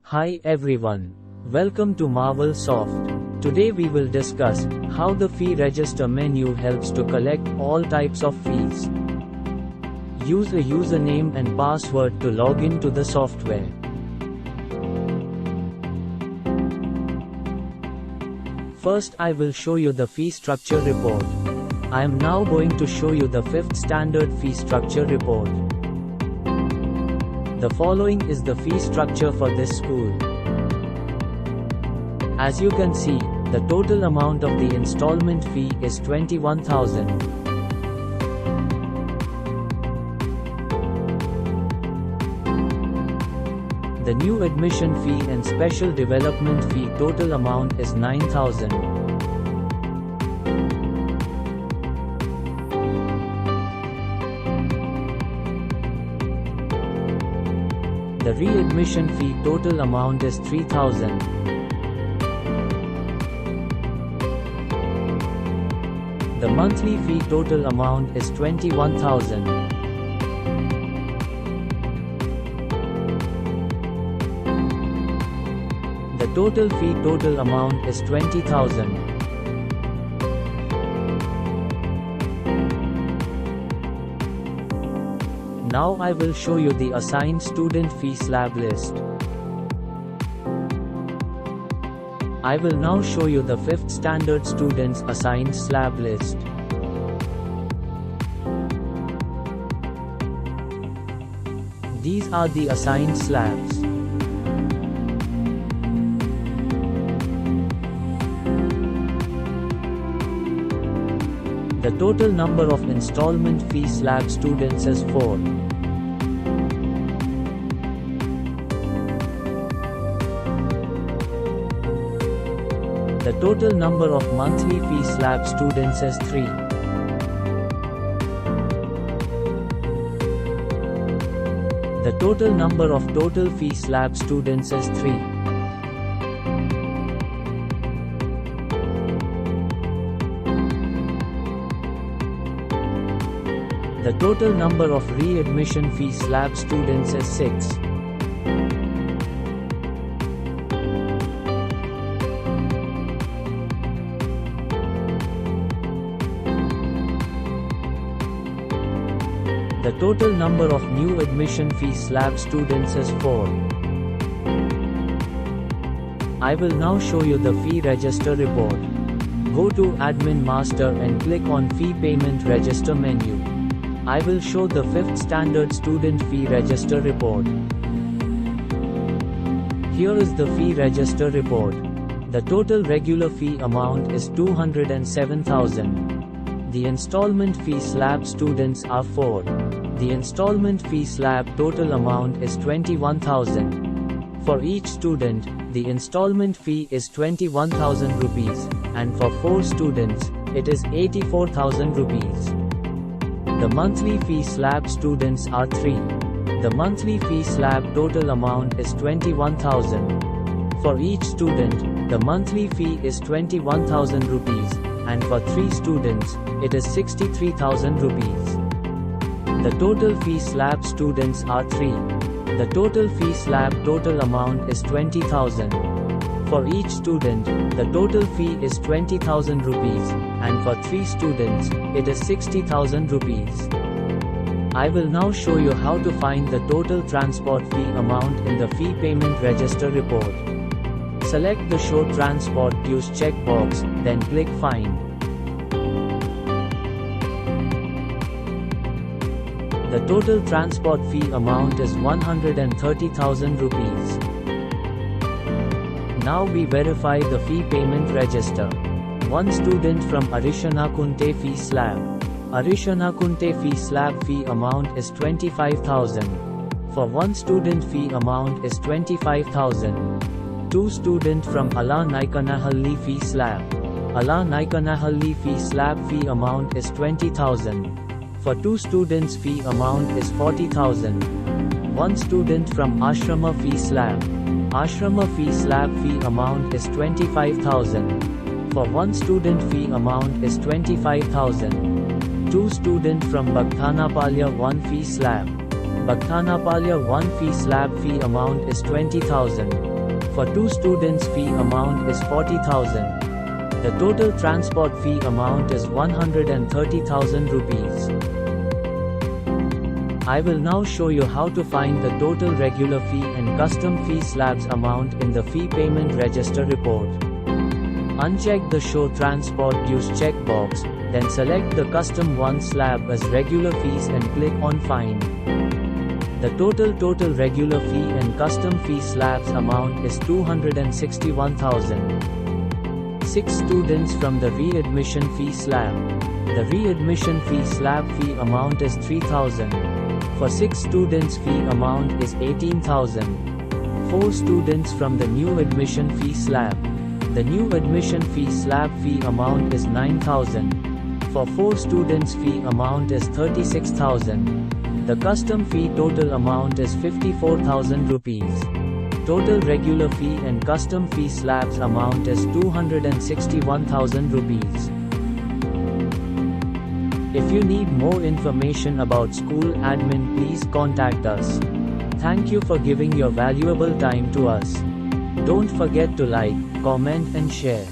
Hi everyone. Welcome to Marvelsoft. Today we will discuss how the fee register menu helps to collect all types of fees. Use a username and password to log into the software. First I will show you the fee structure report. I am now going to show you the 5th standard fee structure report. The following is the fee structure for this school. As you can see, the total amount of the installment fee is 21,000. The new admission fee and special development fee total amount is 9,000. The readmission fee total amount is 3,000. The monthly fee total amount is 21,000. The total fee total amount is 20,000. Now I will show you the assigned student fee slab list. I will now show you the 5th standard students assigned slab list. These are the assigned slabs. The total number of installment fee slab students is 4. The total number of monthly fee slab students is 3. The total number of total fee slab students is 3. The total number of readmission fee slab students is 6. The total number of new admission fee slab students is 4. I will now show you the fee register report. Go to Admin Master and click on Fee Payment Register menu. I will show the 5th standard student fee register report. Here is the fee register report. The total regular fee amount is 207,000. The installment fee slab students are 4. The installment fee slab total amount is 21,000. For each student, the installment fee is 21,000 rupees, and for 4 students, it is 84,000 rupees. The monthly fee slab students are 3. The monthly fee slab total amount is 21,000. For each student, the monthly fee is 21,000 rupees, and for 3 students, it is 63,000 rupees. The total fee slab students are 3. The total fee slab total amount is 20,000. For each student, the total fee is 20,000 rupees, and for 3 students, it is 60,000 rupees. I will now show you how to find the total transport fee amount in the fee payment register report. Select the Show Transport Dues checkbox, then click Find. The total transport fee amount is 130,000 rupees. Now we verify the fee payment register. One student from Arishanakunte fee slab. Arishanakunte fee slab fee amount is 25,000. For one student fee amount is 25,000. 2 student from Ala Naikanahalli fee slab. Ala Naikanahalli fee slab fee amount is 20,000. For 2 students fee amount is 40,000. 1 student from Ashrama fee slab. Ashrama fee slab fee amount is 25,000. For 1 student fee amount is 25,000. 2 student from Bhakthanapalya 1 fee slab. Bhakthanapalya 1 fee slab fee amount is 20,000. For 2 students fee amount is 40,000. The total transport fee amount is 130,000 rupees. I will now show you how to find the total regular fee and custom fee slabs amount in the fee payment register report. Uncheck the Show Transport Dues checkbox, then select the custom one slab as regular fees and click on Find. The total regular fee and custom fee slabs amount is 261,000. 6 students from the readmission fee slab. The readmission fee slab fee amount is 3,000. For 6 students fee amount is 18,000. 4 students from the new admission fee slab. The new admission fee slab fee amount is 9,000. For 4 students fee amount is 36,000. The custom fee total amount is 54,000 rupees. Total regular fee and custom fee slabs amount is 261,000 rupees. If you need more information about School Admin, please contact us. Thank you for giving your valuable time to us. Don't forget to like, comment and share.